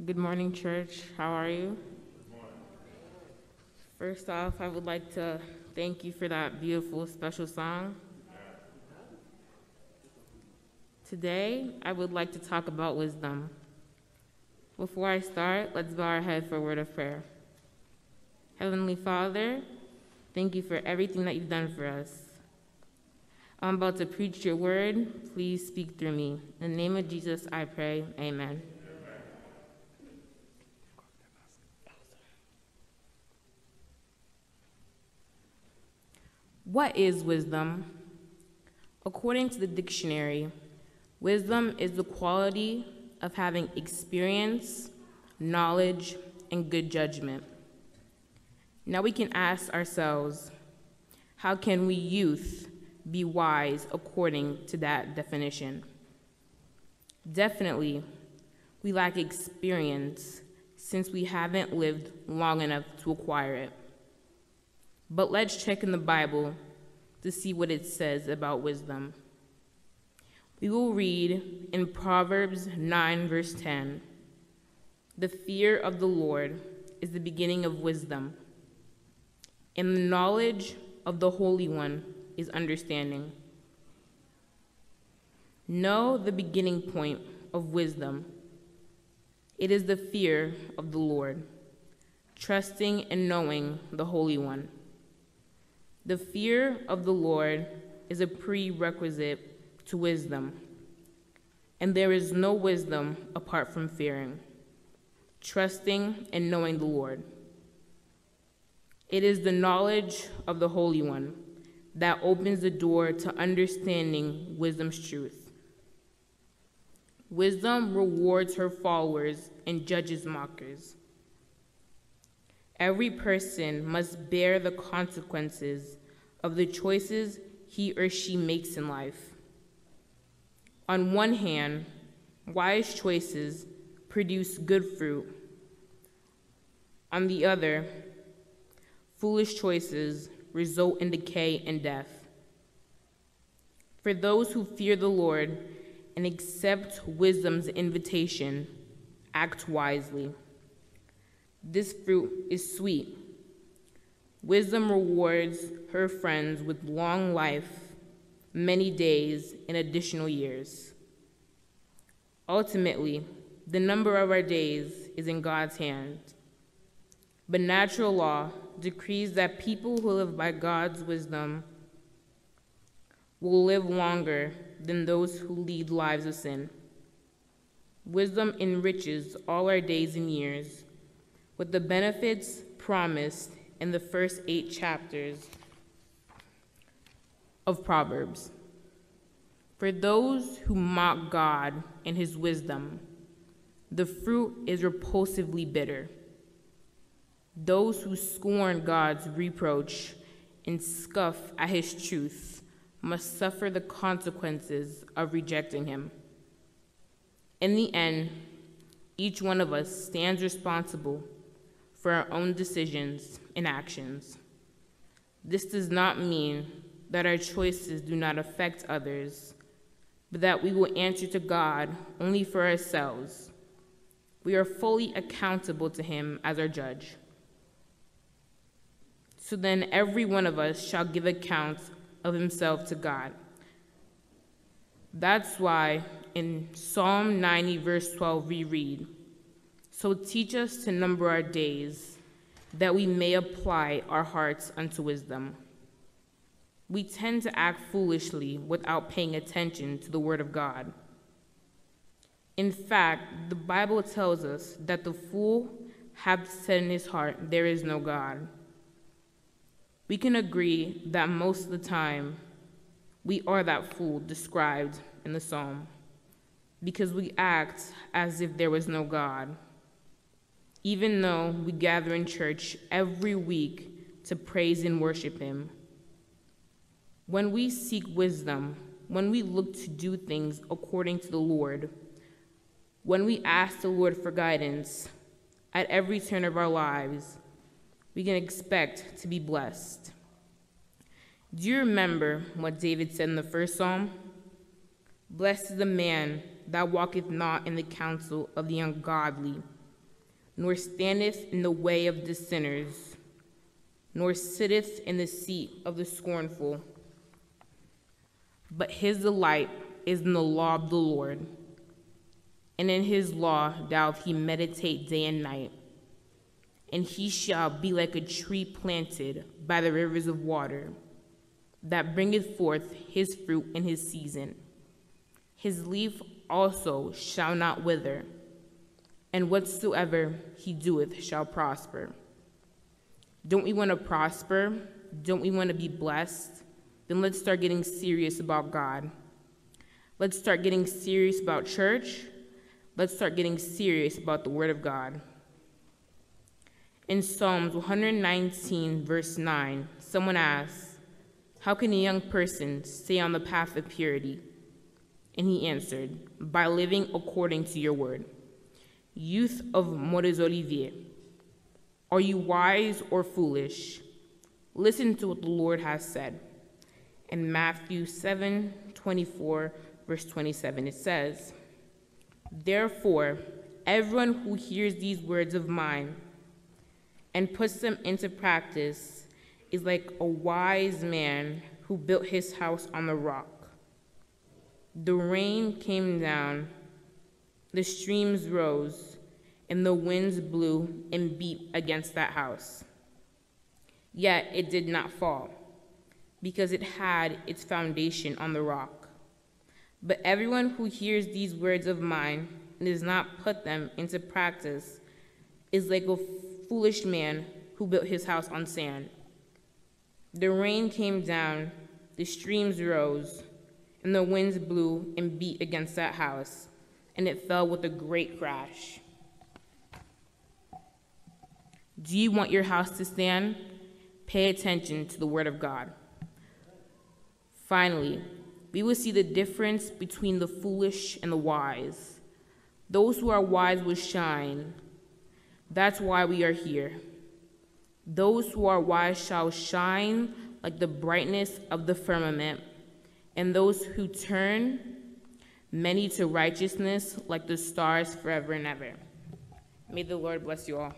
Good morning, church. How are you? First off, I would like to thank you for that beautiful, special song. Today, I would like to talk about wisdom. Before I start, let's bow our head for a word of prayer. Heavenly Father, thank you for everything that you've done for us. I'm about to preach your word. Please speak through me. In the name of Jesus, I pray. Amen. What is wisdom? According to the dictionary, wisdom is the quality of having experience, knowledge, and good judgment. Now we can ask ourselves, how can we youth be wise according to that definition? Definitely, we lack experience since we haven't lived long enough to acquire it. But let's check in the Bible to see what it says about wisdom. We will read in Proverbs 9, verse 10, "The fear of the Lord is the beginning of wisdom, and the knowledge of the Holy One is understanding." Know the beginning point of wisdom. It is the fear of the Lord, trusting and knowing the Holy One. The fear of the Lord is a prerequisite to wisdom, and there is no wisdom apart from fearing, trusting, and knowing the Lord. It is the knowledge of the Holy One that opens the door to understanding wisdom's truth. Wisdom rewards her followers and judges mockers. Every person must bear the consequences of the choices he or she makes in life. On one hand, wise choices produce good fruit. On the other, foolish choices result in decay and death. For those who fear the Lord and accept wisdom's invitation, act wisely. This fruit is sweet. Wisdom rewards her friends with long life, many days, and additional years. Ultimately, the number of our days is in God's hand. But natural law decrees that people who live by God's wisdom will live longer than those who lead lives of sin. Wisdom enriches all our days and years with the benefits promised in the first 8 chapters of Proverbs. For those who mock God and his wisdom, the fruit is repulsively bitter. Those who scorn God's reproach and scoff at his truth must suffer the consequences of rejecting him. In the end, each one of us stands responsible for our own decisions and actions. This does not mean that our choices do not affect others, but that we will answer to God only for ourselves. We are fully accountable to him as our judge. So then every one of us shall give account of himself to God. That's why in Psalm 90, verse 12, we read, "So teach us to number our days, that we may apply our hearts unto wisdom." We tend to act foolishly without paying attention to the word of God. In fact, the Bible tells us that the fool hath said in his heart, "There is no God." We can agree that most of the time, we are that fool described in the psalm, because we act as if there was no God, even though we gather in church every week to praise and worship him. When we seek wisdom, when we look to do things according to the Lord, when we ask the Lord for guidance at every turn of our lives, we can expect to be blessed. Do you remember what David said in the first psalm? "Blessed is the man that walketh not in the counsel of the ungodly, nor standeth in the way of the sinners, nor sitteth in the seat of the scornful. But his delight is in the law of the Lord, and in his law doth he meditate day and night. And he shall be like a tree planted by the rivers of water, that bringeth forth his fruit in his season. His leaf also shall not wither, and whatsoever he doeth shall prosper. Don't we want to prosper? Don't we want to be blessed? Then let's start getting serious about God. Let's start getting serious about church. Let's start getting serious about the Word of God. In Psalms 119, verse 9, someone asks, "How can a young person stay on the path of purity?" And he answered, "By living according to your word." Youth of Mont, Oliviers, are you wise or foolish? Listen to what the Lord has said. In Matthew 7:24, verse 27, it says, "Therefore, everyone who hears these words of mine and puts them into practice is like a wise man who built his house on the rock. The rain came down, the streams rose, and the winds blew and beat against that house. Yet it did not fall, because it had its foundation on the rock. But everyone who hears these words of mine and does not put them into practice is like a foolish man who built his house on sand. The rain came down, the streams rose, and the winds blew and beat against that house, and it fell with a great crash." Do you want your house to stand? Pay attention to the Word of God. Finally, we will see the difference between the foolish and the wise. Those who are wise will shine. That's why we are here. Those who are wise shall shine like the brightness of the firmament, and those who turn many to righteousness like the stars forever and ever. May the Lord bless you all.